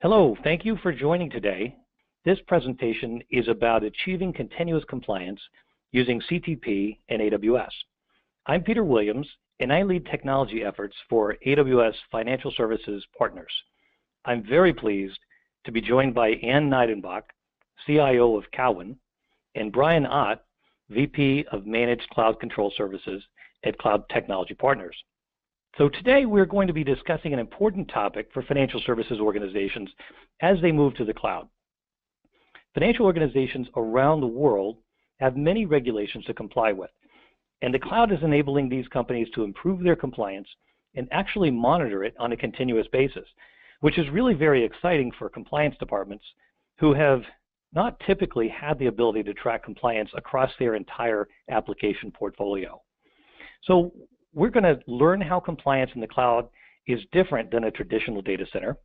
Hello, thank you for joining today. This presentation is about achieving continuous compliance using CTP and AWS. I'm Peter Williams, and I lead technology efforts for AWS Financial Services Partners. I'm very pleased to be joined by Ann Neidenbach, CIO of Cowen, and Brian Ott, VP of Managed Cloud Control Services at Cloud Technology Partners. So today we're going to be discussing an important topic for financial services organizations as they move to the cloud. Financial organizations around the world have many regulations to comply with, and the cloud is enabling these companies to improve their compliance and actually monitor it on a continuous basis, which is really very exciting for compliance departments who have not typically had the ability to track compliance across their entire application portfolio. So we're going to learn how compliance in the cloud is different than a traditional data center,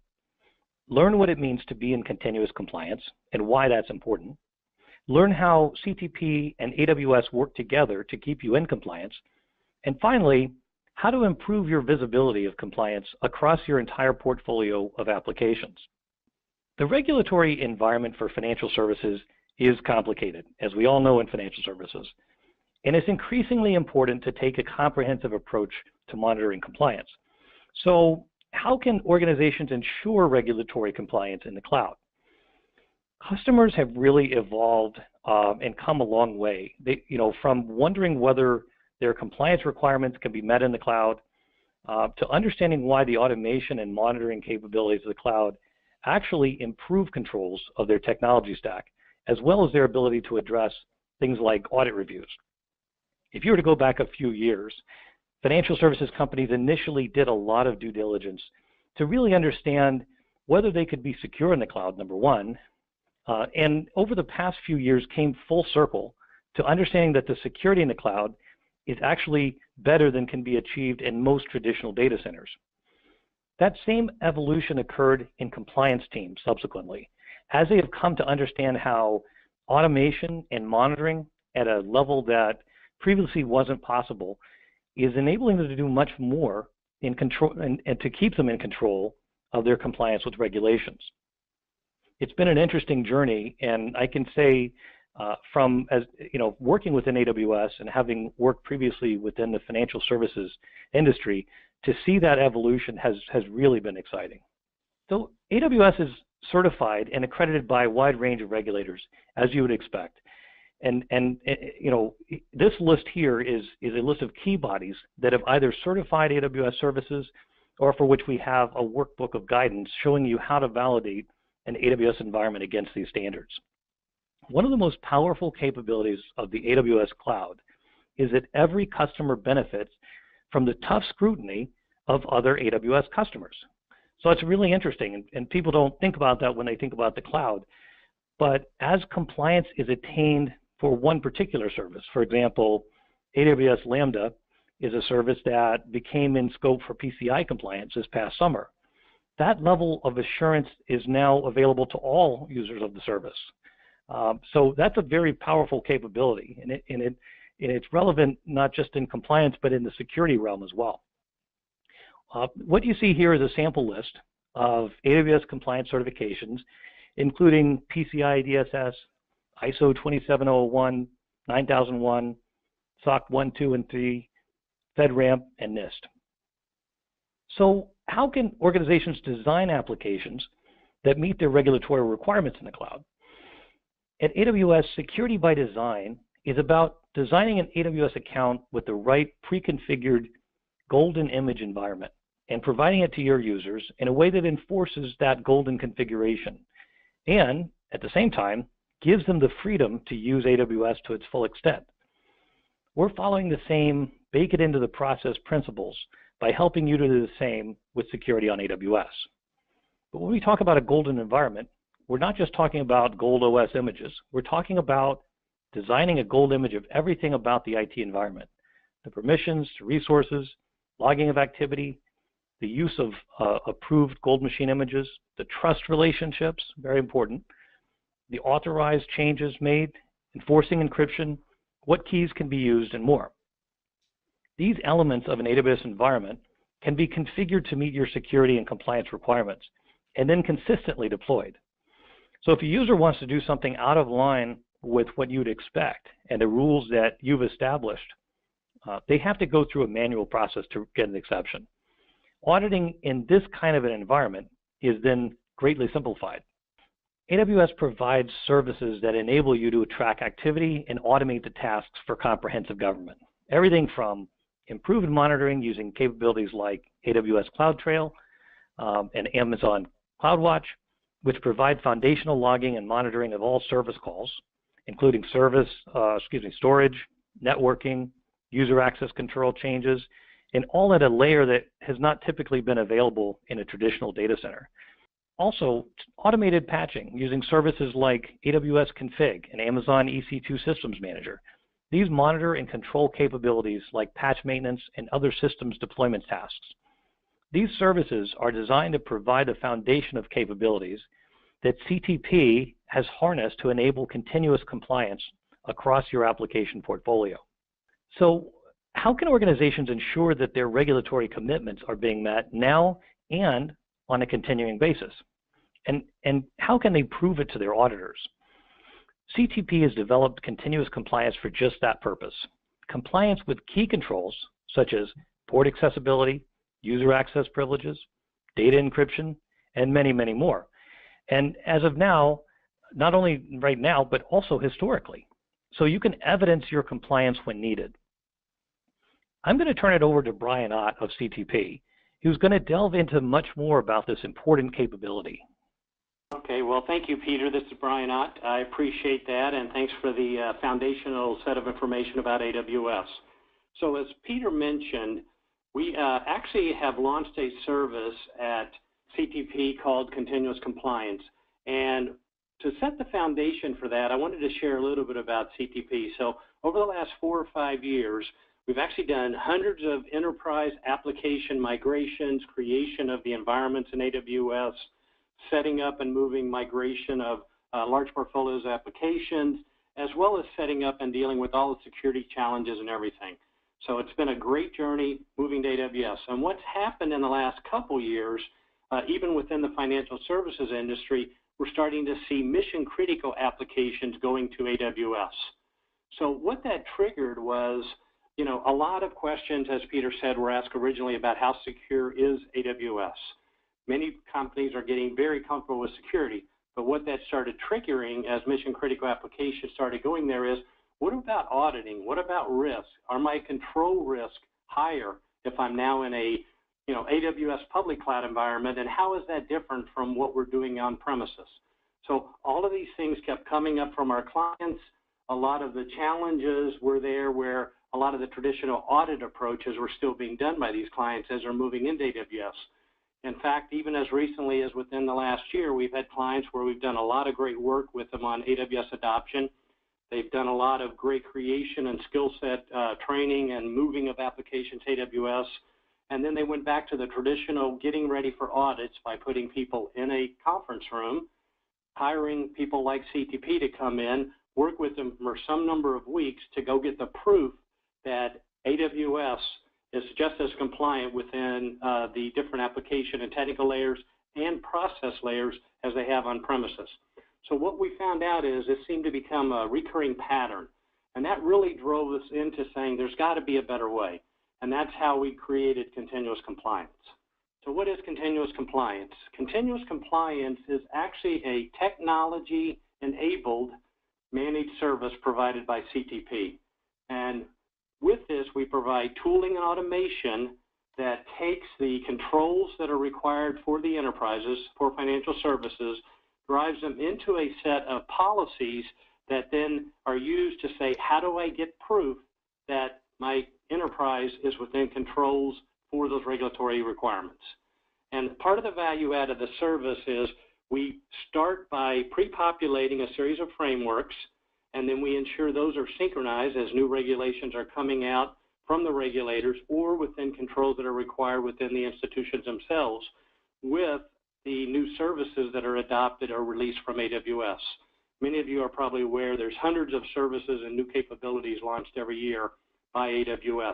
learn what it means to be in continuous compliance and why that's important, learn how CTP and AWS work together to keep you in compliance, and finally, how to improve your visibility of compliance across your entire portfolio of applications. The regulatory environment for financial services is complicated, as we all know in financial services. And it's increasingly important to take a comprehensive approach to monitoring compliance. So how can organizations ensure regulatory compliance in the cloud? Customers have really evolved and come a long way. From wondering whether their compliance requirements can be met in the cloud, to understanding why the automation and monitoring capabilities of the cloud actually improve controls of their technology stack, as well as their ability to address things like audit reviews. If you were to go back a few years, financial services companies initially did a lot of due diligence to really understand whether they could be secure in the cloud, number one, and over the past few years came full circle to understanding that the security in the cloud is actually better than can be achieved in most traditional data centers. That same evolution occurred in compliance teams subsequently, as they have come to understand how automation and monitoring at a level that previously wasn't possible is enabling them to do much more in control and to keep them in control of their compliance with regulations. It's been an interesting journey, and I can say working within AWS and having worked previously within the financial services industry, to see that evolution has really been exciting. So AWS is certified and accredited by a wide range of regulators, as you would expect. And this list here is a list of key bodies that have either certified AWS services or for which we have a workbook of guidance showing you how to validate an AWS environment against these standards. One of the most powerful capabilities of the AWS cloud is that every customer benefits from the tough scrutiny of other AWS customers. So it's really interesting, and people don't think about that when they think about the cloud. But as compliance is attained for one particular service, for example, AWS Lambda is a service that became in scope for PCI compliance this past summer. That level of assurance is now available to all users of the service. So that's a very powerful capability, and it's relevant not just in compliance, but in the security realm as well. What you see here is a sample list of AWS compliance certifications, including PCI DSS, ISO 27001, 9001, SOC 1, 2, and 3, FedRAMP, and NIST. So how can organizations design applications that meet their regulatory requirements in the cloud? At AWS, security by design is about designing an AWS account with the right pre-configured golden image environment and providing it to your users in a way that enforces that golden configuration, and at the same time gives them the freedom to use AWS to its full extent. We're following the same bake it into the process principles by helping you to do the same with security on AWS. But when we talk about a golden environment, we're not just talking about gold OS images. We're talking about designing a gold image of everything about the IT environment: the permissions, resources, logging of activity, the use of approved gold machine images, the trust relationships, very important, the authorized changes made, enforcing encryption, what keys can be used, and more. These elements of an AWS environment can be configured to meet your security and compliance requirements, and then consistently deployed. So if a user wants to do something out of line with what you'd expect and the rules that you've established, they have to go through a manual process to get an exception. Auditing in this kind of an environment is then greatly simplified. AWS provides services that enable you to track activity and automate the tasks for comprehensive government. Everything from improved monitoring using capabilities like AWS CloudTrail and Amazon CloudWatch, which provide foundational logging and monitoring of all service calls, including storage, networking, user access control changes, and all at a layer that has not typically been available in a traditional data center. Also, automated patching using services like AWS Config and Amazon EC2 Systems Manager. These monitor and control capabilities like patch maintenance and other systems deployment tasks. These services are designed to provide a foundation of capabilities that CTP has harnessed to enable continuous compliance across your application portfolio. So how can organizations ensure that their regulatory commitments are being met now and on a continuing basis? And how can they prove it to their auditors? CTP has developed continuous compliance for just that purpose. Compliance with key controls such as port accessibility, user access privileges, data encryption, and many, many more. And as of now, not only right now, but also historically. So you can evidence your compliance when needed. I'm going to turn it over to Brian Ott of CTP, who's going to delve into much more about this important capability. Okay, well, thank you, Peter. This is Brian Ott. I appreciate that, and thanks for the foundational set of information about AWS. So as Peter mentioned, we actually have launched a service at CTP called Continuous Compliance. And to set the foundation for that, I wanted to share a little bit about CTP. So over the last 4 or 5 years, we've actually done hundreds of enterprise application migrations, creation of the environments in AWS, setting up and moving migration of large portfolios of applications, as well as setting up and dealing with all the security challenges and everything. So it's been a great journey moving to AWS. And what's happened in the last couple years, even within the financial services industry, we're starting to see mission-critical applications going to AWS. So what that triggered was, a lot of questions, as Peter said, were asked originally about how secure is AWS. Many companies are getting very comfortable with security, but what that started triggering as mission-critical applications started going there is, what about auditing? What about risk? Are my control risk higher if I'm now in a AWS public cloud environment, and how is that different from what we're doing on premises? So all of these things kept coming up from our clients. A lot of the challenges were there where a lot of the traditional audit approaches were still being done by these clients as they're moving into AWS. In fact, even as recently as within the last year, we've had clients where we've done a lot of great work with them on AWS adoption. They've done a lot of great creation and skill set training and moving of applications to AWS. And then they went back to the traditional getting ready for audits by putting people in a conference room, hiring people like CTP to come in, work with them for some number of weeks to go get the proof that AWS is just as compliant within the different application and technical layers and process layers as they have on premises. So what we found out is it seemed to become a recurring pattern, and that really drove us into saying there's got to be a better way, and that's how we created continuous compliance. So what is continuous compliance? Continuous compliance is actually a technology-enabled managed service provided by CTP, and with this, we provide tooling and automation that takes the controls that are required for the enterprises, for financial services, drives them into a set of policies that then are used to say, how do I get proof that my enterprise is within controls for those regulatory requirements? And part of the value add of the service is we start by pre-populating a series of frameworks, and then we ensure those are synchronized as new regulations are coming out from the regulators or within controls that are required within the institutions themselves with the new services that are adopted or released from AWS. Many of you are probably aware there's hundreds of services and new capabilities launched every year by AWS.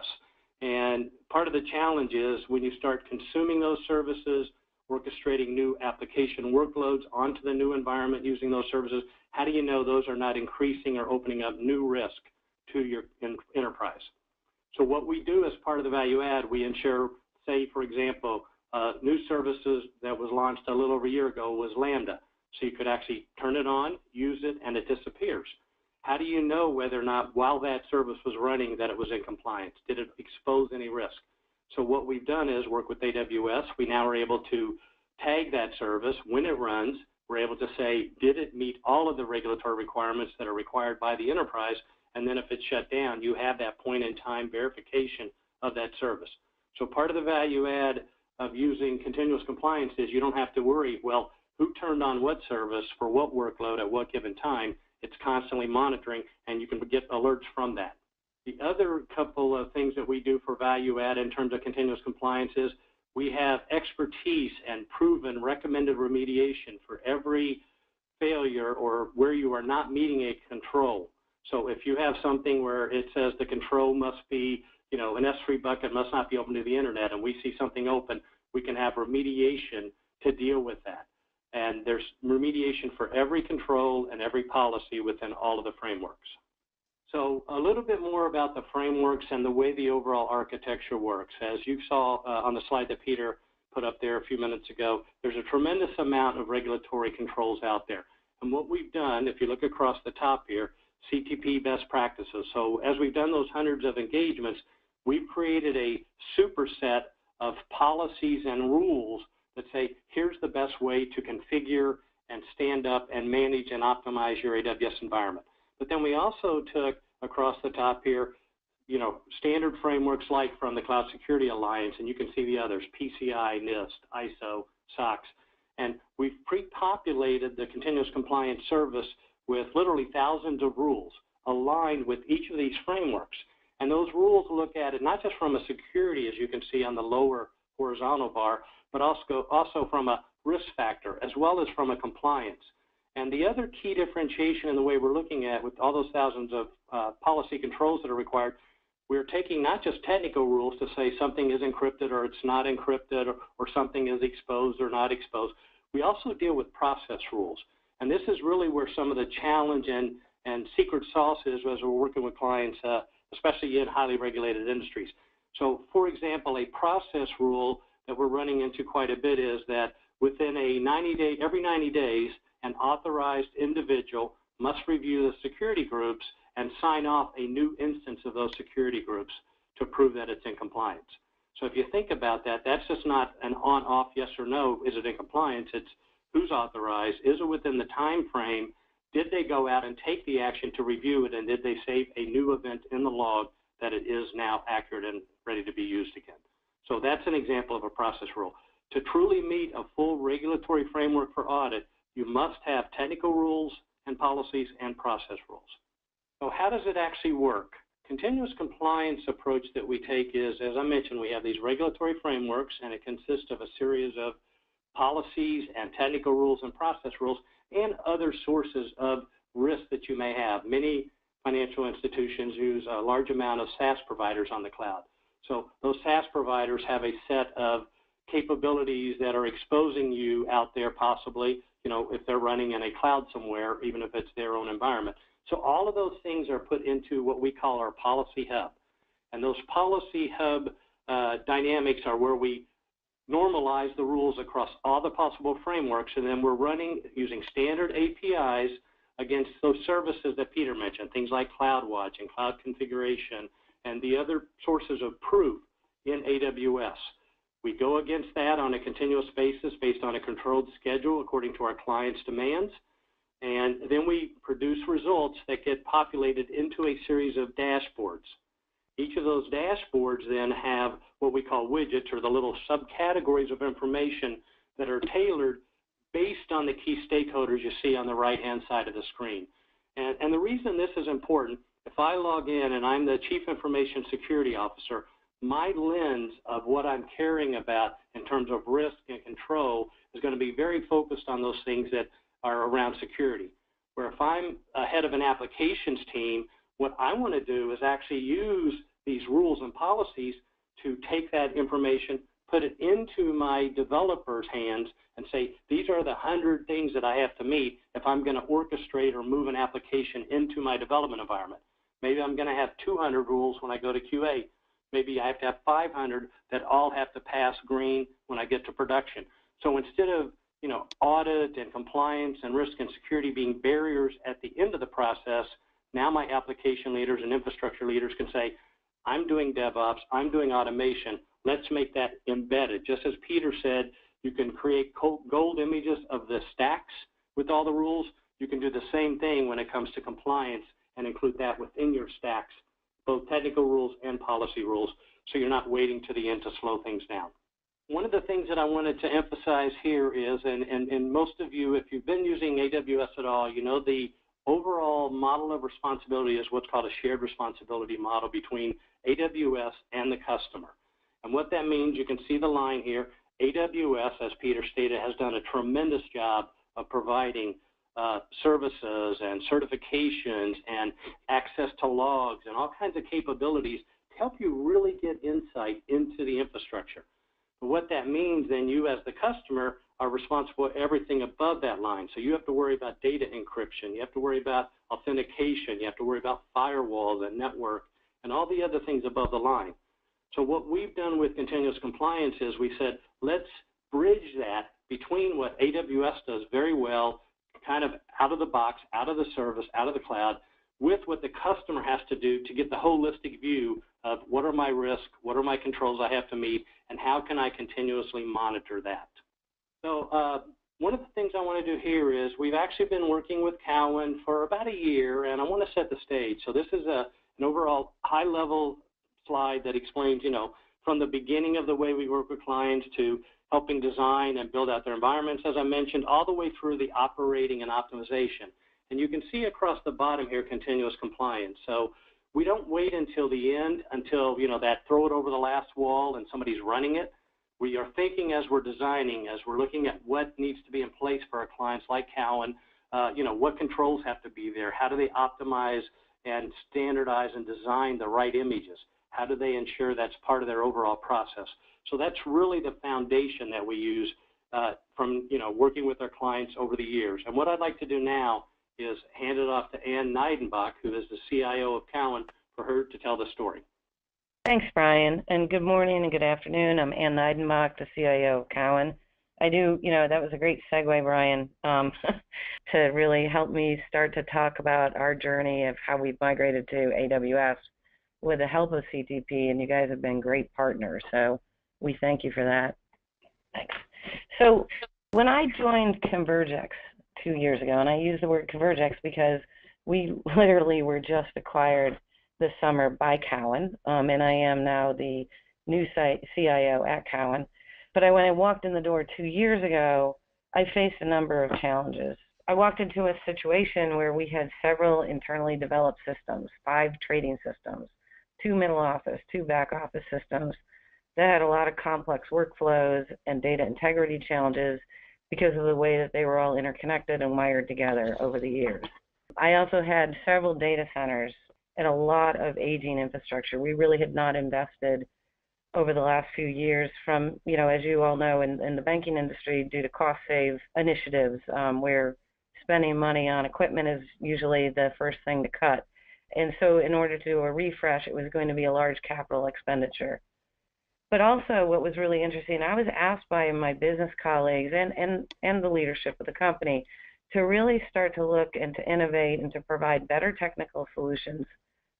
And part of the challenge is when you start consuming those services orchestrating new application workloads onto the new environment using those services, how do you know those are not increasing or opening up new risk to your enterprise? So what we do as part of the value add, we ensure, say, for example, new services that was launched a little over a year ago was Lambda. So you could actually turn it on, use it, and it disappears. How do you know whether or not, while that service was running, that it was in compliance? Did it expose any risk? So what we've done is work with AWS. We now are able to tag that service when it runs. We're able to say, did it meet all of the regulatory requirements that are required by the enterprise? And then if it's shut down, you have that point-in-time verification of that service. So part of the value add of using continuous compliance is you don't have to worry, well, who turned on what service for what workload at what given time. It's constantly monitoring, and you can get alerts from that. The other couple of things that we do for value add in terms of continuous compliance is we have expertise and proven recommended remediation for every failure or where you are not meeting a control. So if you have something where it says the control must be, an S3 bucket must not be open to the internet, and we see something open, we can have remediation to deal with that. And there's remediation for every control and every policy within all of the frameworks. So a little bit more about the frameworks and the way the overall architecture works. As you saw on the slide that Peter put up there a few minutes ago, there's a tremendous amount of regulatory controls out there. And what we've done, if you look across the top here, CTP best practices. So as we've done those hundreds of engagements, we've created a superset of policies and rules that say, here's the best way to configure and stand up and manage and optimize your AWS environment. But then we also took across the top here, standard frameworks like from the Cloud Security Alliance, and you can see the others, PCI, NIST, ISO, SOX, and we've pre-populated the continuous compliance service with literally thousands of rules aligned with each of these frameworks. And those rules look at it not just from a security, as you can see on the lower horizontal bar, but also from a risk factor, as well as from a compliance. And the other key differentiation in the way we're looking at with all those thousands of policy controls that are required, we're taking not just technical rules to say something is encrypted or it's not encrypted or something is exposed or not exposed. We also deal with process rules. And this is really where some of the challenge and secret sauce is as we're working with clients, especially in highly regulated industries. So, for example, a process rule that we're running into quite a bit is that within every 90 days, an authorized individual must review the security groups and sign off a new instance of those security groups to prove that it's in compliance. So if you think about that, that's just not an on-off yes or no, is it in compliance? It's who's authorized, is it within the time frame, did they go out and take the action to review it, and did they save a new event in the log that it is now accurate and ready to be used again? So that's an example of a process rule. To truly meet a full regulatory framework for audit, you must have technical rules and policies and process rules. So how does it actually work? Continuous compliance approach that we take is, as I mentioned, we have these regulatory frameworks, and it consists of a series of policies and technical rules and process rules and other sources of risk that you may have. Many financial institutions use a large amount of SaaS providers on the cloud. So those SaaS providers have a set of capabilities that are exposing you out there possibly, if they're running in a cloud somewhere, even if it's their own environment. So all of those things are put into what we call our policy hub. And those policy hub dynamics are where we normalize the rules across all the possible frameworks, and then we're running using standard APIs against those services that Peter mentioned, things like CloudWatch and Cloud Configuration and the other sources of proof in AWS. We go against that on a continuous basis based on a controlled schedule according to our client's demands, and then we produce results that get populated into a series of dashboards. Each of those dashboards then have what we call widgets, or the little subcategories of information that are tailored based on the key stakeholders you see on the right-hand side of the screen. And the reason this is important, if I log in and I'm the Chief Information Security Officer, my lens of what I'm caring about in terms of risk and control is going to be very focused on those things that are around security. Where if I'm head of an applications team, what I want to do is actually use these rules and policies to take that information, put put it into my developer's hands and say, these are the 100 things that I have to meet if I'm going to orchestrate or move an application into my development environment. Maybe I'm going to have 200 rules when I go to QA. Maybe I have to have 500 that all have to pass green when I get to production. So instead of audit and compliance and risk and security being barriers at the end of the process, now my application leaders and infrastructure leaders can say, I'm doing DevOps, I'm doing automation, let's make that embedded. Just as Peter said, you can create gold images of the stacks with all the rules. You can do the same thing when it comes to compliance and include that within your stacks, both technical rules and policy rules, so you're not waiting to the end to slow things down. One of the things that I wanted to emphasize here is, and most of you, if you've been using AWS at all, you know the overall model of responsibility is what's called a shared responsibility model between AWS and the customer. And what that means, you can see the line here, AWS, as Peter stated, has done a tremendous job of providing services and certifications and access to logs and all kinds of capabilities to help you really get insight into the infrastructure. But what that means, then you as the customer are responsible for everything above that line. So you have to worry about data encryption, you have to worry about authentication, you have to worry about firewalls and network and all the other things above the line. So what we've done with continuous compliance is we said, let's bridge that between what AWS does very well, kind of out of the box, out of the service, out of the cloud, with what the customer has to do to get the holistic view of what are my risks, what are my controls I have to meet, and how can I continuously monitor that. So one of the things I want to do here is we've actually been working with Cowen for about a year, and I want to set the stage. So this is an overall high-level slide that explains, from the beginning of the way we work with clients to helping design and build out their environments, as I mentioned, all the way through the operating and optimization. And you can see across the bottom here, continuous compliance. So we don't wait until the end, until, that throw it over the last wall and somebody's running it. We are thinking as we're designing, as we're looking at what needs to be in place for our clients like Cowen, what controls have to be there, how do they optimize and standardize and design the right images, how do they ensure that's part of their overall process. So that's really the foundation that we use from working with our clients over the years. And what I'd like to do now is hand it off to Ann Neidenbach, who is the CIO of Cowen, for her to tell the story. Thanks, Brian, and good morning and good afternoon. I'm Ann Neidenbach, the CIO of Cowen. I do, that was a great segue, Brian, to really help me start to talk about our journey of how we've migrated to AWS with the help of CTP, and you guys have been great partners, so we thank you for that. Thanks. So when I joined Convergex 2 years ago, and I use the word Convergex because we literally were just acquired this summer by Cowen, and I am now the new CIO at Cowen. But when I walked in the door 2 years ago, I faced a number of challenges. I walked into a situation where we had several internally developed systems, 5 trading systems, 2 middle office, 2 back office systems that had a lot of complex workflows and data integrity challenges because of the way that they were all interconnected and wired together over the years. I also had several data centers and a lot of aging infrastructure. We really had not invested over the last few years from, as you all know, in the banking industry due to cost save initiatives where spending money on equipment is usually the first thing to cut. And so in order to do a refresh, it was going to be a large capital expenditure. But also what was really interesting, I was asked by my business colleagues and the leadership of the company to really start to look and to innovate and to provide better technical solutions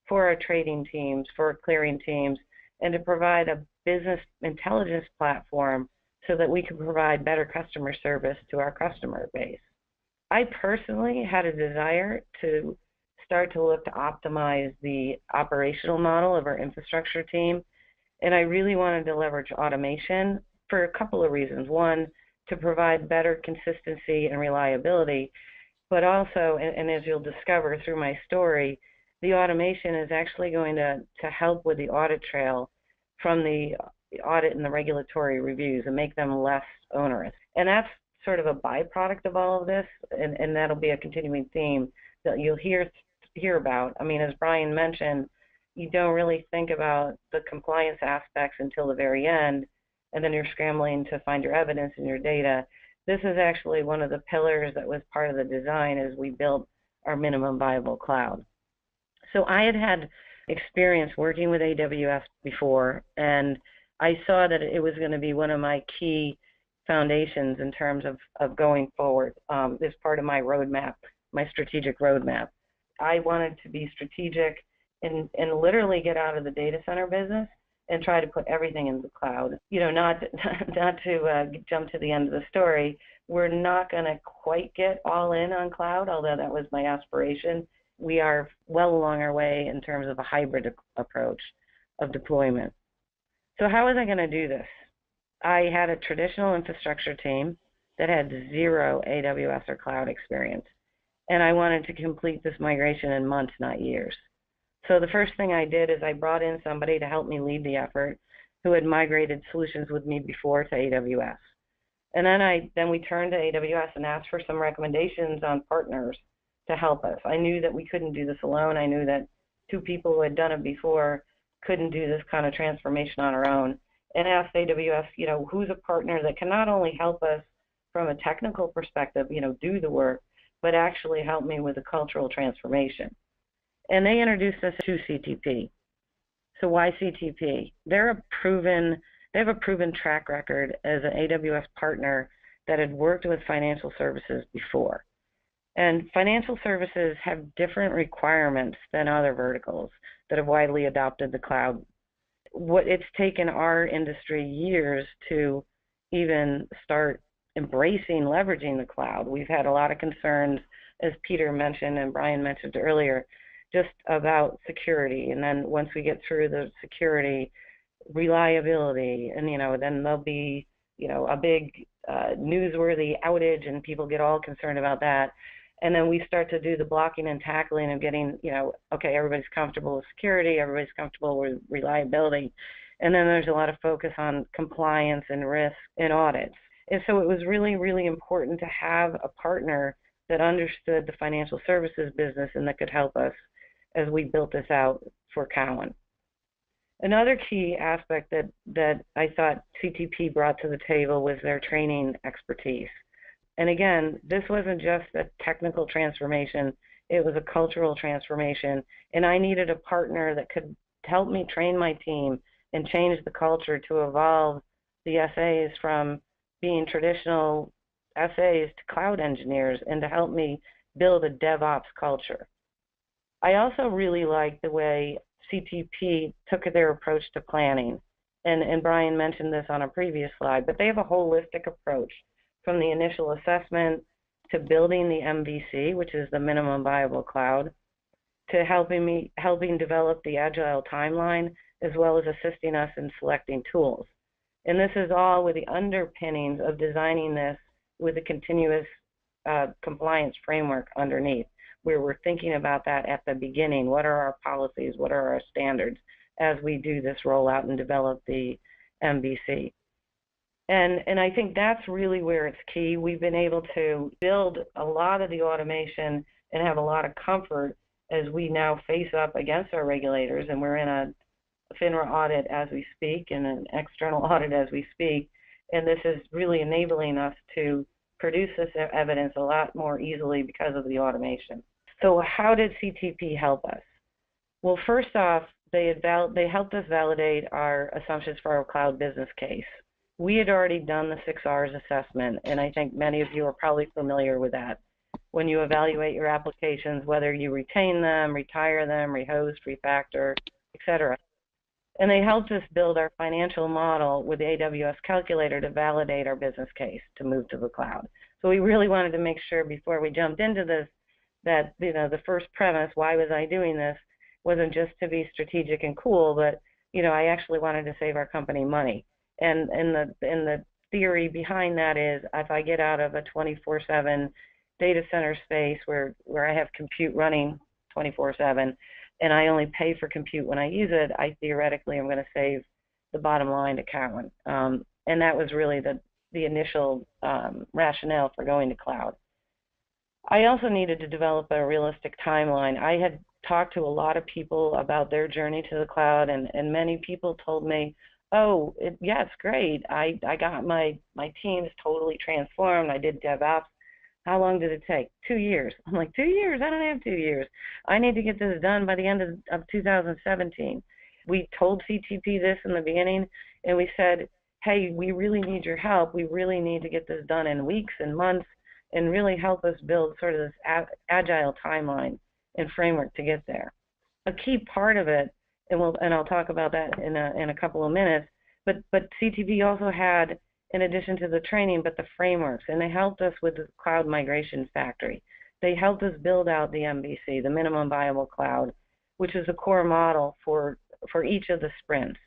for our trading teams, for our clearing teams, and to provide a business intelligence platform so that we can provide better customer service to our customer base. I personally had a desire to start to look to optimize the operational model of our infrastructure team, and I really wanted to leverage automation for a couple of reasons. One, to provide better consistency and reliability, but also, and as you'll discover through my story, the automation is actually going to help with the audit trail from the audit and the regulatory reviews and make them less onerous. And that's sort of a byproduct of all of this, and that'll be a continuing theme that you'll hear about. I mean, as Brian mentioned, you don't really think about the compliance aspects until the very end, and then you're scrambling to find your evidence and your data. This is actually one of the pillars that was part of the design as we built our minimum viable cloud. So I had experience working with AWS before, and I saw that it was going to be one of my key foundations in terms of going forward. As part of my roadmap, my strategic roadmap. I wanted to be strategic and literally get out of the data center business and try to put everything in the cloud. You know, not to jump to the end of the story, we're not going to quite get all in on cloud, although that was my aspiration. We are well along our way in terms of a hybrid approach of deployment. So how was I going to do this? I had a traditional infrastructure team that had zero AWS or cloud experience, and I wanted to complete this migration in months, not years. So the first thing I did is I brought in somebody to help me lead the effort who had migrated solutions with me before to AWS. And then we turned to AWS and asked for some recommendations on partners to help us. I knew that we couldn't do this alone. I knew that two people who had done it before couldn't do this kind of transformation on our own, and asked AWS, you know, who's a partner that can not only help us from a technical perspective, you know, do the work, but actually help me with the cultural transformation. And they introduced us to CTP. So why CTP? They have a proven track record as an AWS partner that had worked with financial services before. And financial services have different requirements than other verticals that have widely adopted the cloud. What it's taken our industry years to even start embracing, leveraging the cloud. We've had a lot of concerns, as Peter mentioned and Brian mentioned earlier, just about security. And then once we get through the security, reliability, and, you know, then there'll be, you know, a big newsworthy outage and people get all concerned about that. And then we start to do the blocking and tackling of getting, you know, okay, everybody's comfortable with security, everybody's comfortable with reliability. And then there's a lot of focus on compliance and risk and audits. And so it was really, really important to have a partner that understood the financial services business and that could help us as we built this out for Cowen. Another key aspect that I thought CTP brought to the table was their training expertise. And again, this wasn't just a technical transformation, it was a cultural transformation. And I needed a partner that could help me train my team and change the culture to evolve the SAs from being traditional SAs to cloud engineers and to help me build a DevOps culture. I also really liked the way CTP took their approach to planning. And Brian mentioned this on a previous slide, but they have a holistic approach from the initial assessment to building the MVC, which is the minimum viable cloud, to helping develop the agile timeline, as well as assisting us in selecting tools. And this is all with the underpinnings of designing this with a continuous compliance framework underneath, where we're thinking about that at the beginning. What are our policies? What are our standards as we do this rollout and develop the MVC? And I think that's really where it's key. We've been able to build a lot of the automation and have a lot of comfort as we now face up against our regulators, and we're in a FINRA audit as we speak and an external audit as we speak, and this is really enabling us to produce this evidence a lot more easily because of the automation. So how did CTP help us? Well, first off, they helped us validate our assumptions for our cloud business case. We had already done the 6 R's assessment, and I think many of you are probably familiar with that. When you evaluate your applications, whether you retain them, retire them, rehost, refactor, etc. And they helped us build our financial model with the AWS calculator to validate our business case to move to the cloud. So we really wanted to make sure before we jumped into this that, you know, the first premise, why was I doing this, wasn't just to be strategic and cool, but, you know, I actually wanted to save our company money. And the theory behind that is if I get out of a 24/7 data center space where I have compute running 24/7 and I only pay for compute when I use it, I theoretically am going to save the bottom line to Cowen. And that was really the initial rationale for going to cloud. I also needed to develop a realistic timeline. I had talked to a lot of people about their journey to the cloud, and many people told me, oh, yes, great. I got my teams totally transformed. I did DevOps. How long did it take? 2 years. I'm like, 2 years? I don't have 2 years. I need to get this done by the end of 2017. We told CTP this in the beginning, and we said, hey, we really need your help. We really need to get this done in weeks and months and really help us build sort of this agile timeline and framework to get there. A key part of it, and I'll talk about that in a couple of minutes, but CTP also had, in addition to the training, but the frameworks, and they helped us with the cloud migration factory. They helped us build out the MVC, the minimum viable cloud, which is the core model for each of the sprints.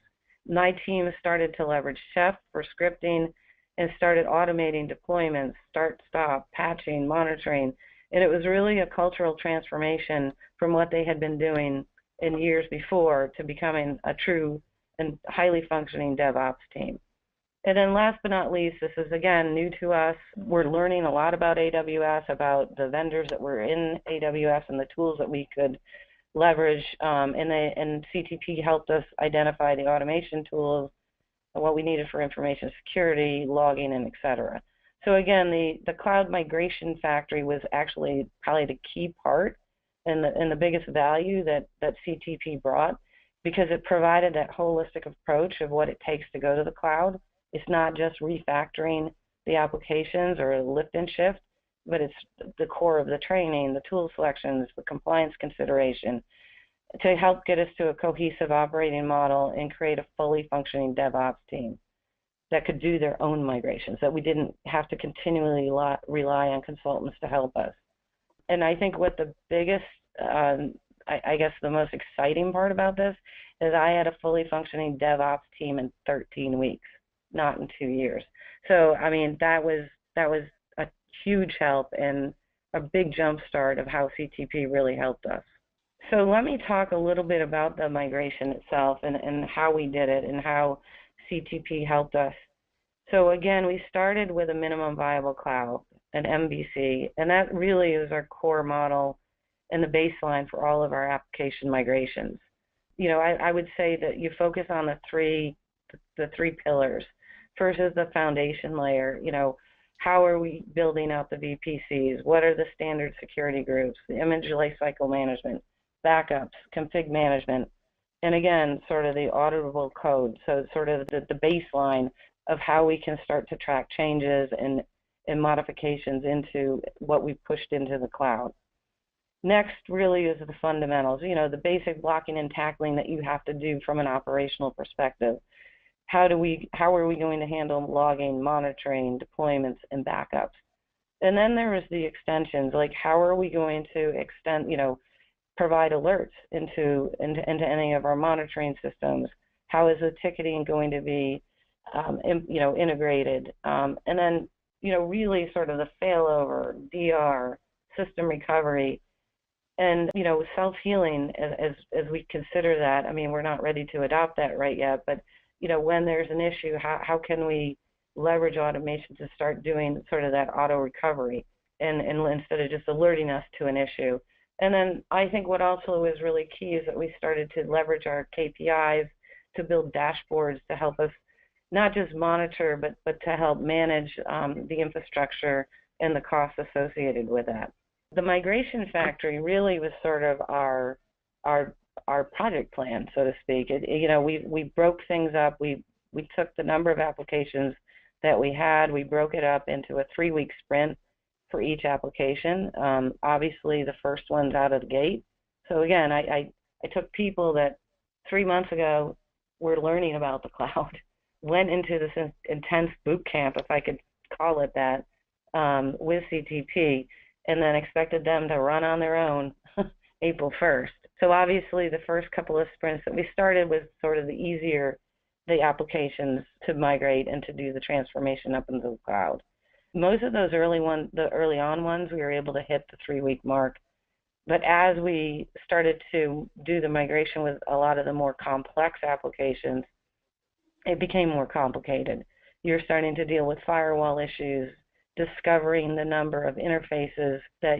My team started to leverage Chef for scripting and started automating deployments, start, stop, patching, monitoring, and it was really a cultural transformation from what they had been doing in years before to becoming a true and highly functioning DevOps team. And then last but not least, this is again new to us. We're learning a lot about AWS, about the vendors that were in AWS and the tools that we could leverage. And CTP helped us identify the automation tools and what we needed for information security, logging, and et cetera. So again, the cloud migration factory was actually probably the key part and the biggest value that CTP brought, because it provided that holistic approach of what it takes to go to the cloud. It's not just refactoring the applications or lift and shift, but it's the core of the training, the tool selections, the compliance consideration to help get us to a cohesive operating model and create a fully functioning DevOps team that could do their own migrations, that we didn't have to continually rely on consultants to help us. And I think what the biggest, I guess the most exciting part about this is I had a fully functioning DevOps team in 13 weeks. Not in 2 years. So, I mean, that was a huge help and a big jump start of how CTP really helped us. So let me talk a little bit about the migration itself and how we did it and how CTP helped us. So again, we started with a minimum viable cloud, an MVC, and that really is our core model and the baseline for all of our application migrations. You know, I would say that you focus on the three pillars. First is the foundation layer. You know, how are we building out the VPCs? What are the standard security groups? The image lifecycle management, backups, config management, and again, sort of the auditable code. So sort of the baseline of how we can start to track changes and modifications into what we've pushed into the cloud. Next really is the fundamentals, you know, the basic blocking and tackling that you have to do from an operational perspective. How are we going to handle logging, monitoring, deployments, and backups? And then there is the extensions, like how are we going to extend, you know, provide alerts into any of our monitoring systems? How is the ticketing going to be, you know, integrated? And then, you know, really sort of the failover, DR, system recovery, and, you know, self-healing as we consider that. I mean, we're not ready to adopt that right yet, but you know, when there's an issue, how can we leverage automation to start doing sort of that auto recovery and instead of just alerting us to an issue? And then I think what also is really key is that we started to leverage our KPIs to build dashboards to help us not just monitor, but to help manage the infrastructure and the costs associated with that. The migration factory really was sort of our project plan, so to speak. You know, we broke things up. We took the number of applications that we had. We broke it up into a 3-week sprint for each application. Obviously, the first one's out of the gate. So again, I took people that 3 months ago were learning about the cloud, went into this intense boot camp, if I could call it that, with CTP, and then expected them to run on their own April 1st. So obviously the first couple of sprints that we started was sort of the applications to migrate and to do the transformation up into the cloud. Most of those early on ones, we were able to hit the 3-week mark. But as we started to do the migration with a lot of the more complex applications, it became more complicated. You're starting to deal with firewall issues, discovering the number of interfaces that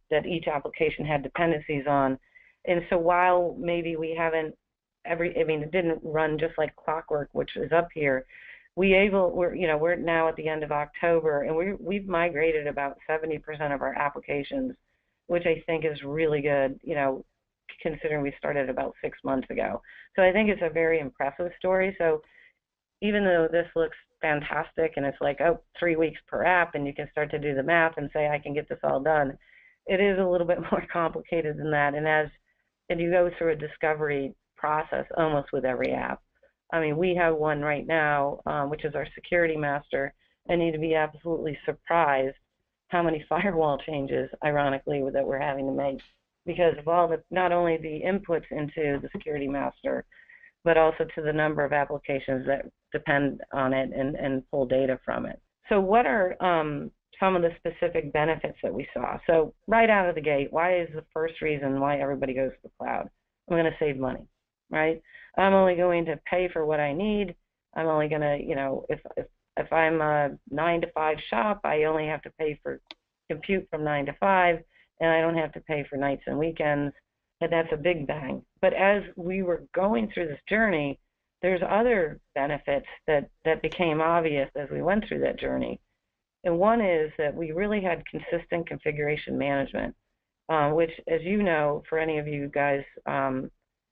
that each application had dependencies on. And so while maybe we haven't it didn't run just like clockwork, which is up here. We're now at the end of October, and we've migrated about 70% of our applications, which I think is really good, considering we started about 6 months ago. So I think it's a very impressive story. So even though this looks fantastic and it's like, 3 weeks per app, and you can start to do the math and say, I can get this all done, it is a little bit more complicated than that. And you go through a discovery process almost with every app. I mean, we have one right now, which is our security master, and you'd be absolutely surprised how many firewall changes, ironically, that we're having to make because of all not only the inputs into the security master, but also to the number of applications that depend on it and pull data from it. So what are some of the specific benefits that we saw? So right out of the gate, why is the first reason why everybody goes to the cloud? I'm going to save money, right? I'm only going to pay for what I need. I'm only going to, if I'm a 9 to 5 shop, I only have to pay for compute from 9 to 5, and I don't have to pay for nights and weekends. And that's a big bang. But as we were going through this journey, there's other benefits that became obvious as we went through that journey. And one is that we really had consistent configuration management, which, as you know, for any of you guys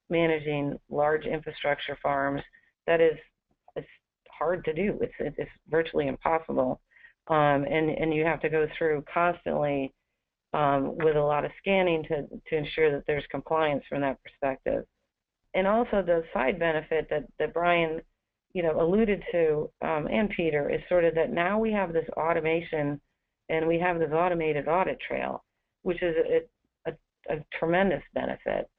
managing large infrastructure farms, it's hard to do. It's virtually impossible. And you have to go through constantly with a lot of scanning to ensure that there's compliance from that perspective. And also the side benefit that Brian alluded to, and Peter, is sort of that now we have this automation and we have this automated audit trail, which is a tremendous benefit.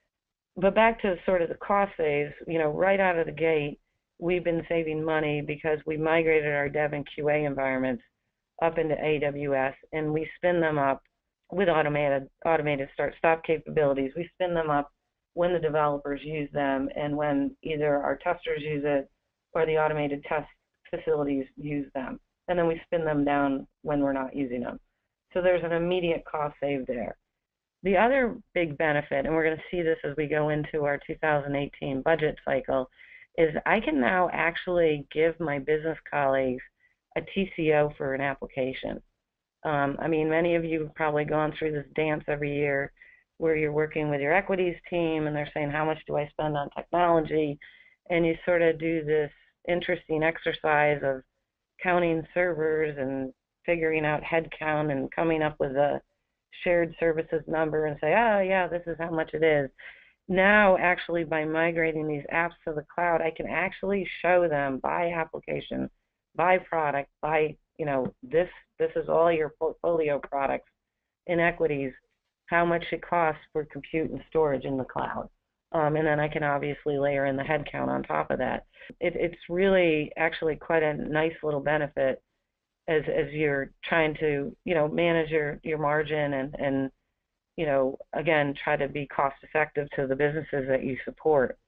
But back to sort of the cost saves, right out of the gate, we've been saving money because we migrated our dev and QA environments up into AWS, and we spin them up with automated start-stop capabilities. We spin them up when the developers use them and when either our testers use it or the automated test facilities use them. And then we spin them down when we're not using them. So there's an immediate cost save there. The other big benefit, and we're going to see this as we go into our 2018 budget cycle, is I can now actually give my business colleagues a TCO for an application. Many of you have probably gone through this dance every year where you're working with your equities team and they're saying, how much do I spend on technology? And you sort of do this interesting exercise of counting servers and figuring out head count and coming up with a shared services number and say, oh yeah, this is how much it is. Now, actually, by migrating these apps to the cloud, I can actually show them by application, by product, by, this is all your portfolio products in equities, how much it costs for compute and storage in the cloud. And then I can obviously layer in the headcount on top of that. It's really actually quite a nice little benefit as you're trying to, manage your margin and again, try to be cost effective to the businesses that you support.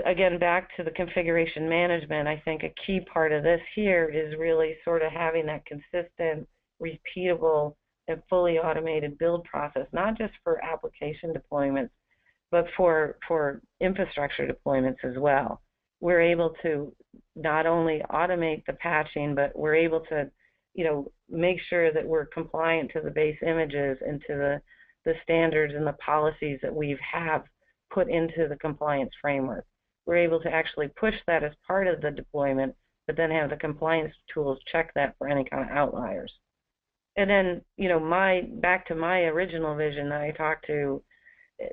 Again, back to the configuration management, I think a key part of this here is really sort of having that consistent, repeatable, and fully automated build process, not just for application deployments, but for infrastructure deployments as well. We're able to not only automate the patching, but we're able to, make sure that we're compliant to the base images and to the standards and the policies that we have put into the compliance framework. We're able to actually push that as part of the deployment, but then have the compliance tools check that for any kind of outliers. And then, back to my original vision that I talked to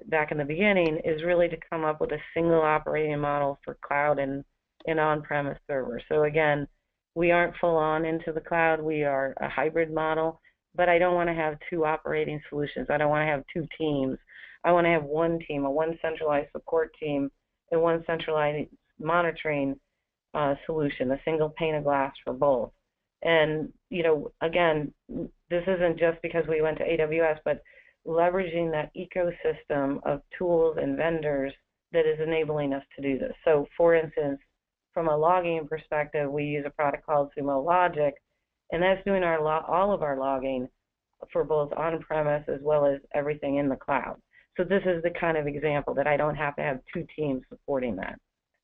back in the beginning is really to come up with a single operating model for cloud and on-premise servers. So again, we aren't full on into the cloud. We are a hybrid model, but I don't want to have two operating solutions. I don't want to have two teams. I want to have one team, one centralized support team, and one centralized monitoring solution, a single pane of glass for both. And, again, this isn't just because we went to AWS, but leveraging that ecosystem of tools and vendors that is enabling us to do this. So, for instance, from a logging perspective, we use a product called Sumo Logic, and that's doing all of our logging for both on-premise as well as everything in the cloud. So this is the kind of example that I don't have to have two teams supporting that.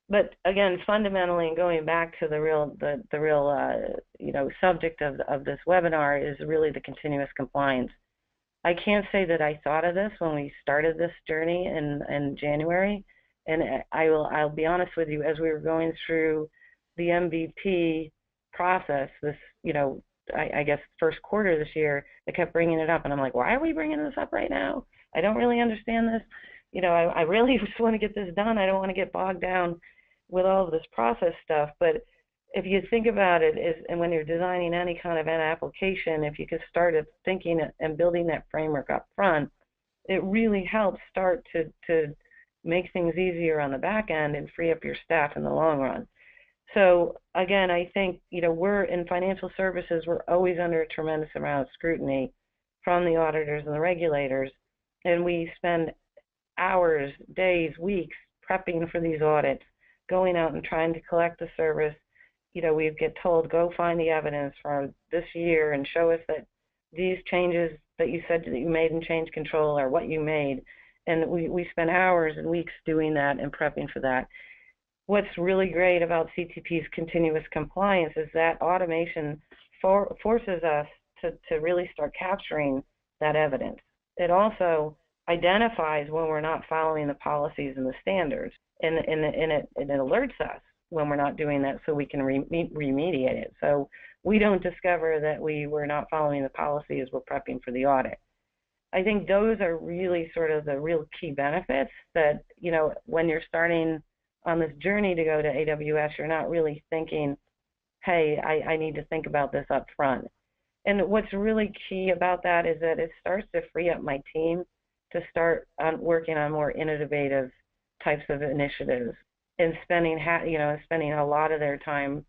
But again, fundamentally, and going back to the real subject of this webinar is really the continuous compliance. I can't say that I thought of this when we started this journey in January, and I'll be honest with you, as we were going through the MVP process, this I guess first quarter this year, I kept bringing it up, and I'm like, why are we bringing this up right now? I don't really understand this. I really just want to get this done. I don't want to get bogged down with all of this process stuff. But if you think about it, and when you're designing any kind of an application, if you can start thinking and building that framework up front, it really helps start to make things easier on the back end and free up your staff in the long run. So again, I think, we're in financial services, we're always under a tremendous amount of scrutiny from the auditors and the regulators, and we spend hours, days, weeks prepping for these audits, going out and trying to collect the service. We get told, go find the evidence from this year and show us that these changes that you said that you made in change control are what you made. And we spend hours and weeks doing that and prepping for that. What's really great about CTP's continuous compliance is that automation forces us to really start capturing that evidence. It also identifies when we're not following the policies and the standards, and it alerts us when we're not doing that so we can remediate it. So we don't discover that we were not following the policy as we're prepping for the audit. I think those are really sort of the real key benefits that, when you're starting on this journey to go to AWS, you're not really thinking, hey, I need to think about this up front. And what's really key about that is that it starts to free up my team to start working on more innovative types of initiatives and spending a lot of their time,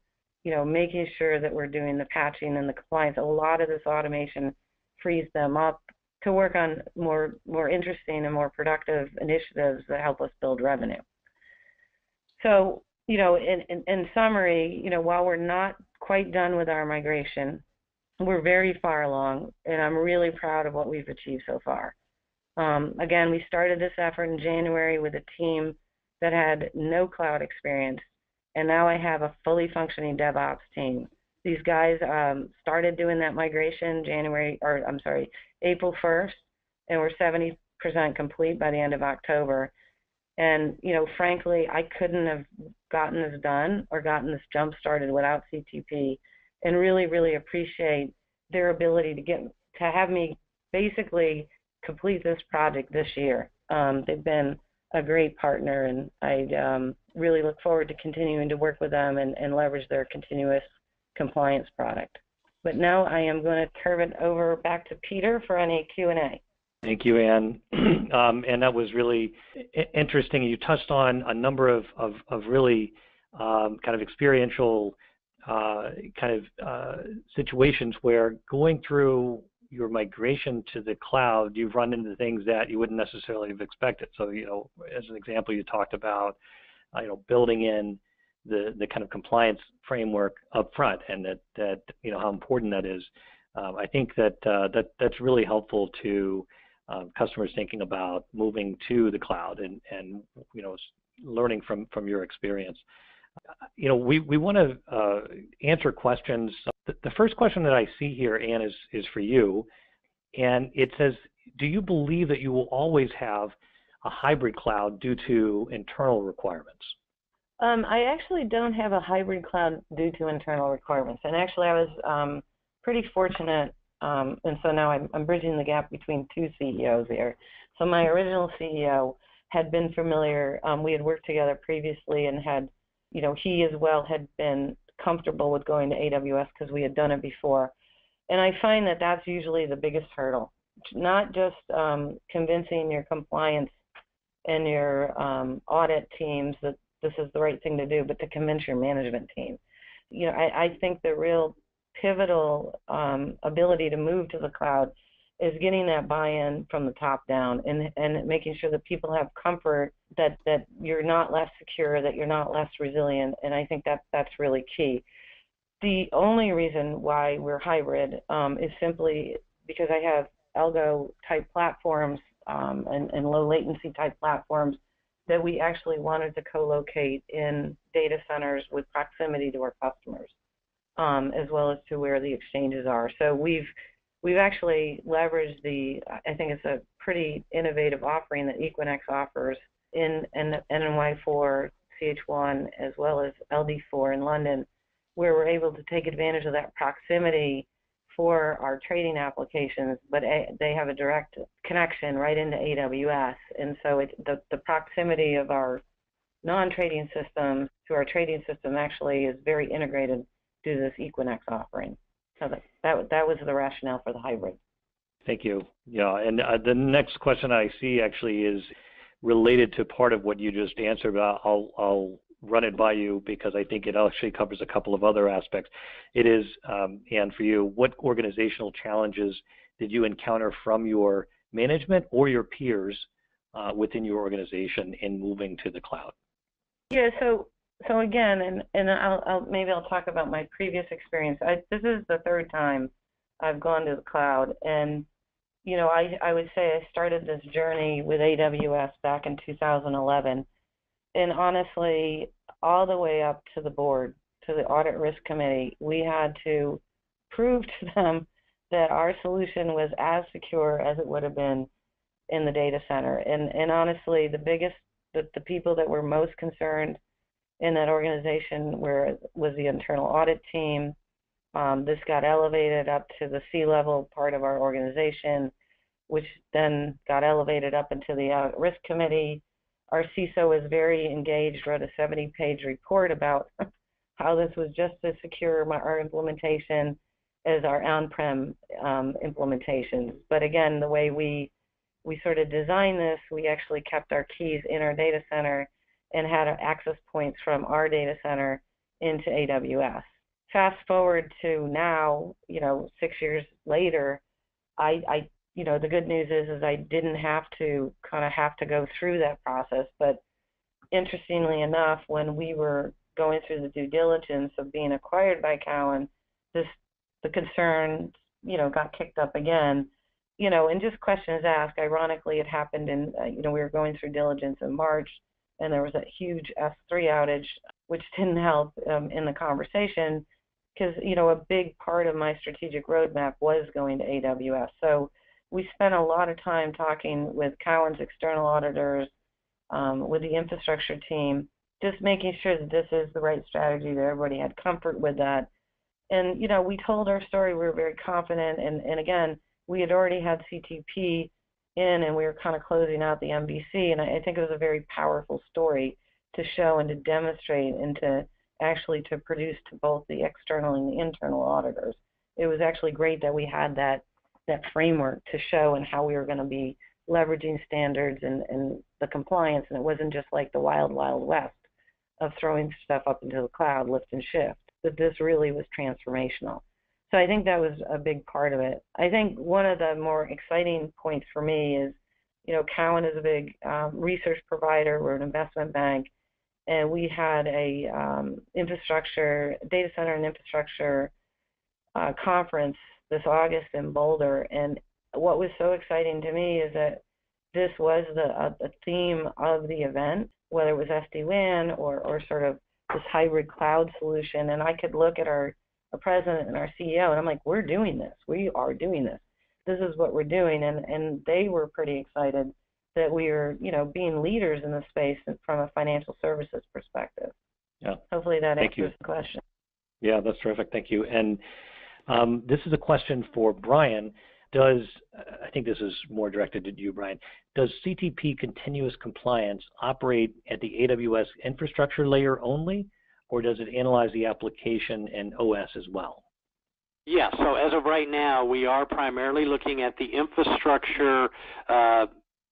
making sure that we're doing the patching and the compliance. A lot of this automation frees them up to work on more interesting and more productive initiatives that help us build revenue. So, in summary, while we're not quite done with our migration, we're very far along, and I'm really proud of what we've achieved so far. Again, we started this effort in January with a team that had no cloud experience, and now I have a fully functioning DevOps team. These guys started doing that migration April 1st, and we're 70% complete by the end of October. And, frankly, I couldn't have gotten this done or gotten this jump started without CTP, and really, really appreciate their ability to have me basically complete this project this year. They've been a great partner, and I really look forward to continuing to work with them and leverage their continuous compliance product. But now I am going to turn it over back to Peter for any Q&A. Thank you, Ann. And that was really interesting. You touched on a number of really kind of experiential situations where going through your migration to the cloud, you've run into things that you wouldn't necessarily have expected. So, as an example, you talked about, building in the kind of compliance framework up front, and that how important that is. I think that's really helpful to customers thinking about moving to the cloud and learning from your experience. We want to answer questions. The first question that I see here, Ann, is for you, and it says, do you believe that you will always have a hybrid cloud due to internal requirements? I actually don't have a hybrid cloud due to internal requirements, and actually I was pretty fortunate, and so now I'm bridging the gap between two CEOs here. So my original CEO had been familiar, we had worked together previously, and had, he as well had been comfortable with going to AWS because we had done it before. And I find that that's usually the biggest hurdle, not just convincing your compliance and your audit teams that this is the right thing to do, but to convince your management team. I think the real pivotal ability to move to the cloud is getting that buy-in from the top down, and making sure that people have comfort that you're not less secure, that you're not less resilient, and I think that's really key. The only reason why we're hybrid is simply because I have algo type platforms and low latency type platforms that we actually wanted to co-locate in data centers with proximity to our customers, as well as to where the exchanges are. So we've actually leveraged I think it's a pretty innovative offering that Equinix offers in NY4, CH1, as well as LD4 in London, where we're able to take advantage of that proximity for our trading applications, but they have a direct connection right into AWS. And so the proximity of our non-trading system to our trading system actually is very integrated due to this Equinix offering. So that was the rationale for the hybrid. Thank you. Yeah, and the next question I see actually is related to part of what you just answered, but I'll run it by you because I think it actually covers a couple of other aspects. It is, Anne, for you, what organizational challenges did you encounter from your management or your peers within your organization in moving to the cloud? Yeah, so again, and I'll talk about my previous experience. This is the third time I've gone to the cloud, and you know, I would say I started this journey with AWS back in 2011. And honestly, all the way up to the board, to the Audit Risk Committee, we had to prove to them that our solution was as secure as it would have been in the data center. And honestly, the people that were most concerned in that organization was the internal audit team. This got elevated up to the C-level part of our organization, which then got elevated up into the Audit Risk Committee. Our CISO was very engaged, wrote a 70-page report about how this was just as secure our implementation as our on-prem implementations. But again, the way we sort of designed this, we actually kept our keys in our data center and had access points from our data center into AWS. Fast forward to now, 6 years later, the good news is I didn't have to go through that process. But interestingly enough, when we were going through the due diligence of being acquired by Cowen, the concern, got kicked up again, and just questions asked. Ironically, it happened we were going through diligence in March, and there was a huge S3 outage, which didn't help in the conversation because, a big part of my strategic roadmap was going to AWS. So we spent a lot of time talking with Cowen's external auditors, with the infrastructure team, just making sure that this is the right strategy, that everybody had comfort with that. And, we told our story, we were very confident, and again, we had already had CTP in, and we were kind of closing out the MVC, and I think it was a very powerful story to show and to demonstrate and to produce to both the external and the internal auditors. It was actually great that we had that framework to show and how we were going to be leveraging standards and the compliance, and it wasn't just like the wild west of throwing stuff up into the cloud, lift and shift, that this really was transformational. So I think that was a big part of it. I think one of the more exciting points for me is, Cowen is a big research provider. We're an investment bank, and we had a data center and infrastructure conference this August in Boulder, and what was so exciting to me is that this was the theme of the event, whether it was SD-WAN or sort of this hybrid cloud solution. And I could look at our president and our CEO, and I'm like, we're doing this. We are doing this. This is what we're doing, and they were pretty excited that we are, being leaders in the space from a financial services perspective. Yeah. Hopefully that Thank answers you. the question. Yeah, that's terrific. Thank you. And this is a question for Brian. I think this is more directed at you, Brian. Does CTP continuous compliance operate at the AWS infrastructure layer only, or does it analyze the application and OS as well? Yeah, so as of right now, we are primarily looking at the infrastructure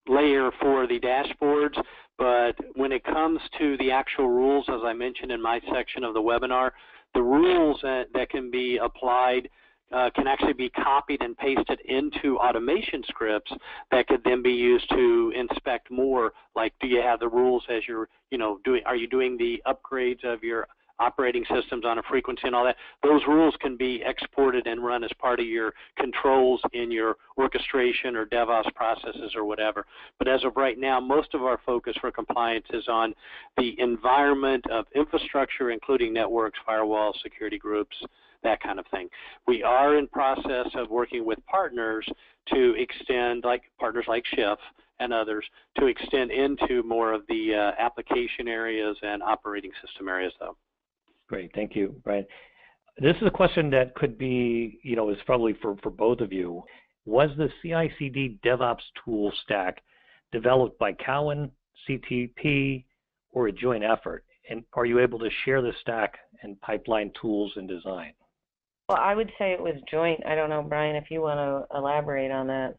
layer for the dashboards, but when it comes to the actual rules, as I mentioned in my section of the webinar, the rules that can be applied can actually be copied and pasted into automation scripts that could then be used to inspect more, like do you have the rules as you're, are you doing the upgrades of your operating systems on a frequency and all that, those rules can be exported and run as part of your controls in your orchestration or DevOps processes or whatever. But as of right now, most of our focus for compliance is on the environment of infrastructure, including networks, firewalls, security groups, that kind of thing. We are in process of working with partners to extend, like partners like Schiff and others, to extend into more of the application areas and operating system areas, though. Great, thank you, Brian. This is a question that could be, is probably for both of you. Was the CI/CD DevOps tool stack developed by Cowen, CTP, or a joint effort? And are you able to share the stack and pipeline tools and design? Well, I would say it was joint. I don't know, Brian, if you want to elaborate on that.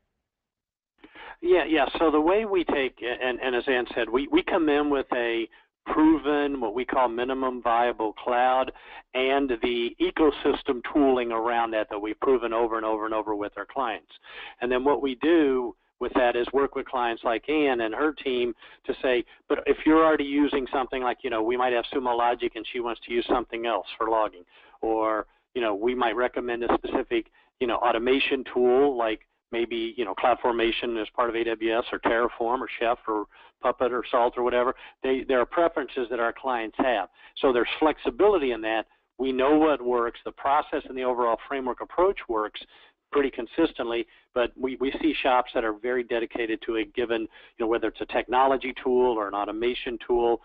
Yeah. So the way we take, and as Ann said, we come in with a proven, what we call minimum viable cloud, and the ecosystem tooling around that we've proven over and over and over with our clients. And then what we do with that is work with clients like Ann and her team to say, but if you're already using something like, we might have Sumo Logic and she wants to use something else for logging, or we might recommend a specific, automation tool like maybe, CloudFormation as part of AWS or Terraform or Chef or Puppet or Salt or whatever. There are preferences that our clients have. So there's flexibility in that. We know what works. The process and the overall framework approach works pretty consistently, but we see shops that are very dedicated to a given, whether it's a technology tool or an automation tool.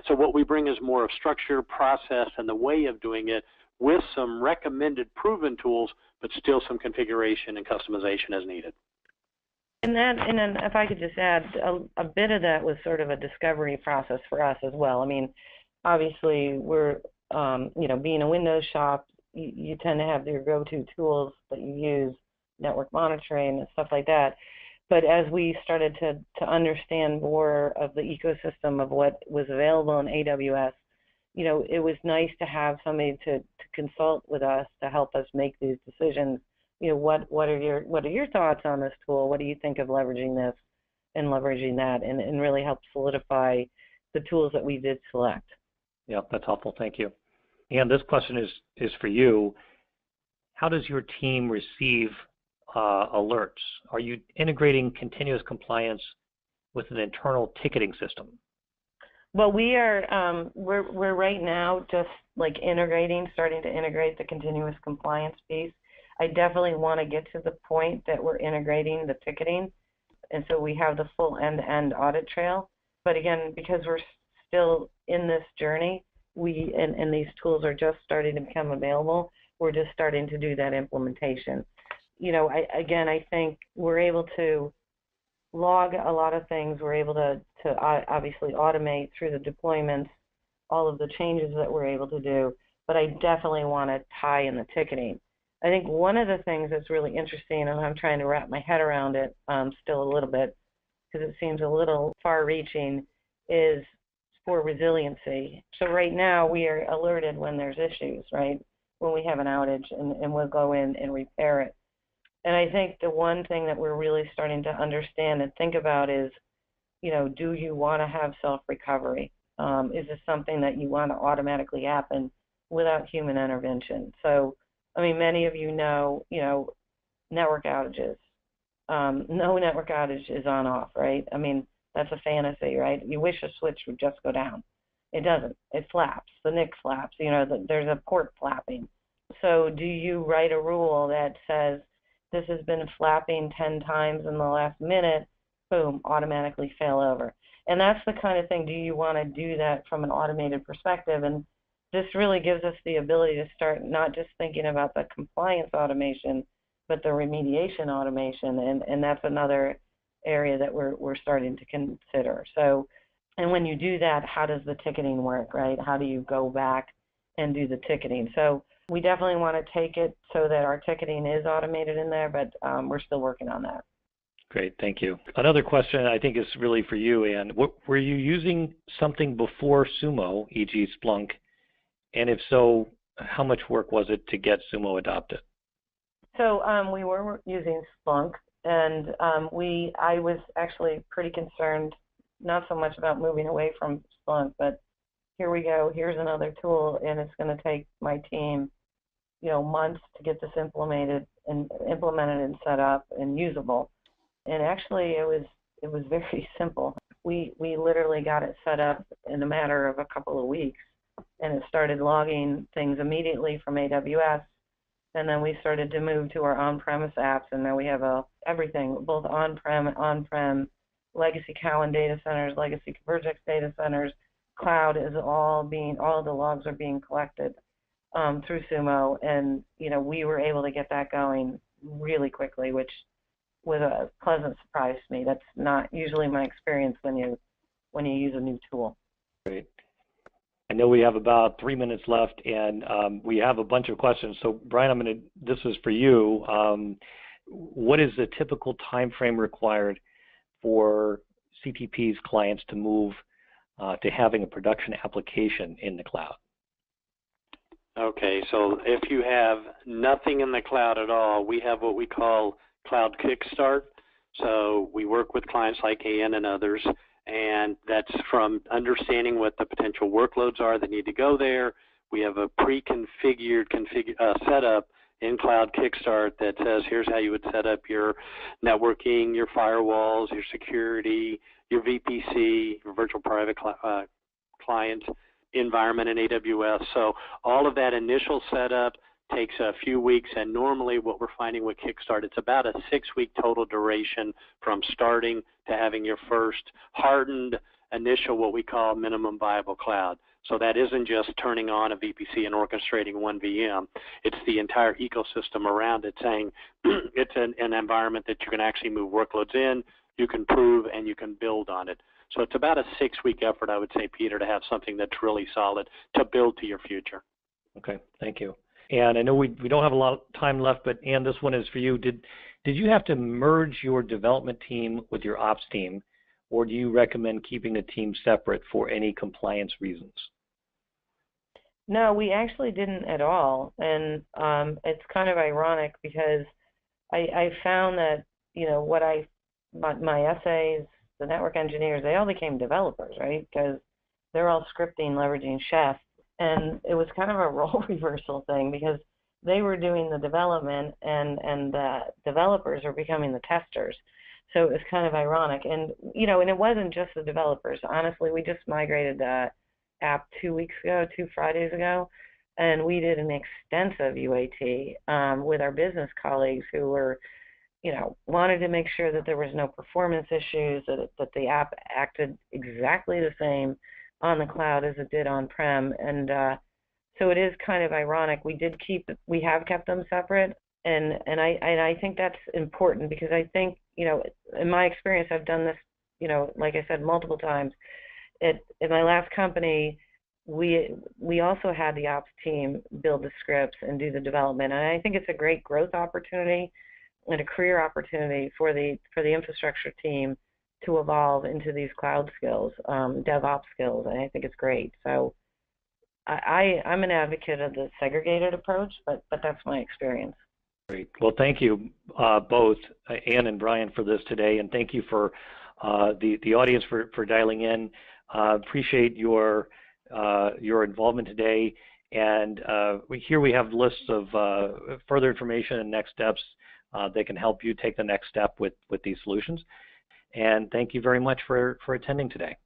So what we bring is more of structure, process, and the way of doing it, with some recommended proven tools, but still some configuration and customization as needed. And then if I could just add, a bit of that was sort of a discovery process for us as well. I mean, obviously we're, being a Windows shop, you tend to have your go-to tools that you use, network monitoring and stuff like that. But as we started to understand more of the ecosystem of what was available in AWS, it was nice to have somebody to consult with us to help us make these decisions. What are your thoughts on this tool? What do you think of leveraging this and leveraging that, and really help solidify the tools that we did select? Yeah, that's helpful. Thank you. And this question is for you. How does your team receive alerts? Are you integrating continuous compliance with an internal ticketing system? Well, we are we're right now just like starting to integrate the continuous compliance piece. I definitely want to get to the point that we're integrating the ticketing, and so we have the full end-to-end audit trail. But again, because we're still in this journey, and these tools are just starting to become available, we're just starting to do that implementation. I think we're able to log a lot of things. We're able to obviously automate through the deployments, all of the changes that we're able to do, but I definitely want to tie in the ticketing. I think one of the things that's really interesting, and I'm trying to wrap my head around it still a little bit, because it seems a little far-reaching, is for resiliency. So right now we are alerted when there's issues, right? When we have an outage, and we'll go in and repair it. And I think the one thing that we're really starting to understand and think about is, do you want to have self-recovery? Is this something that you want to automatically happen without human intervention? So, many of you know, network outages. No network outage is on-off, right? That's a fantasy, right? You wish a switch would just go down. It doesn't. It flaps. The NIC flaps. There's a port flapping. So do you write a rule that says, this has been flapping 10 times in the last minute, boom, automatically fail over? And that's the kind of thing, do you want to do that from an automated perspective? And this really gives us the ability to start not just thinking about the compliance automation, but the remediation automation, and that's another area that we're starting to consider. So, and when you do that, how does the ticketing work, right? How do you go back and do the ticketing? So we definitely want to take it so that our ticketing is automated in there, but we're still working on that. Great, thank you. Another question I think is really for you, Ann. Were you using something before Sumo, e.g. Splunk? And if so, how much work was it to get Sumo adopted? So we were using Splunk, and I was actually pretty concerned, not so much about moving away from Splunk, but here we go, here's another tool, and it's going to take my team, months to get this implemented and set up and usable. And actually, it was very simple. We literally got it set up in a matter of a couple of weeks, and it started logging things immediately from AWS. And then we started to move to our on-premise apps, and now we have everything, both on-prem, legacy Cowen data centers, legacy Convergex data centers. Cloud is all the logs are being collected through Sumo, and we were able to get that going really quickly, which was a pleasant surprise to me. That's not usually my experience when you use a new tool. Great. I know we have about 3 minutes left, and we have a bunch of questions. So, Brian, this is for you. What is the typical time frame required for CTP's clients to move to having a production application in the cloud? Okay, so if you have nothing in the cloud at all, we have what we call Cloud Kickstart. So we work with clients like AN and others, and that's from understanding what the potential workloads are that need to go there. We have a pre-configured setup in Cloud Kickstart that says here's how you would set up your networking, your firewalls, your security, your VPC, your virtual private client environment in AWS. So all of that initial setup takes a few weeks, and normally what we're finding with Kickstart, it's about a 6-week total duration from starting to having your first hardened initial what we call minimum viable cloud. So that isn't just turning on a VPC and orchestrating one VM. It's the entire ecosystem around it, saying it's an environment that you can actually move workloads in, you can prove, and you can build on it. So it's about a 6-week effort, I would say, Peter, to have something that's really solid to build to your future. Okay, thank you. And I know we don't have a lot of time left, but Ann, this one is for you. Did you have to merge your development team with your ops team, or do you recommend keeping the team separate for any compliance reasons? No, we actually didn't at all, and it's kind of ironic because I found that my SAs, the network engineers, they all became developers, right? Because they're all scripting, leveraging Chef, and it was kind of a role reversal thing because they were doing the development and the developers are becoming the testers. So it was kind of ironic, and and it wasn't just the developers. Honestly, we just migrated the app 2 Fridays ago, and we did an extensive UAT with our business colleagues who were, wanted to make sure that there was no performance issues, that the app acted exactly the same on the cloud as it did on-prem, and so it is kind of ironic. We have kept them separate, and I think that's important because I think, in my experience, I've done this, like I said, multiple times. In my last company, we also had the ops team build the scripts and do the development, and I think it's a great growth opportunity and a career opportunity for the infrastructure team to evolve into these cloud skills, DevOps skills, and I think it's great. So I'm an advocate of the segregated approach, but that's my experience. Great. Well, thank you both, Ann and Brian, for this today, and thank you for the audience for dialing in. Appreciate your involvement today, and here we have lists of further information and next steps that can help you take the next step with these solutions. And thank you very much for attending today.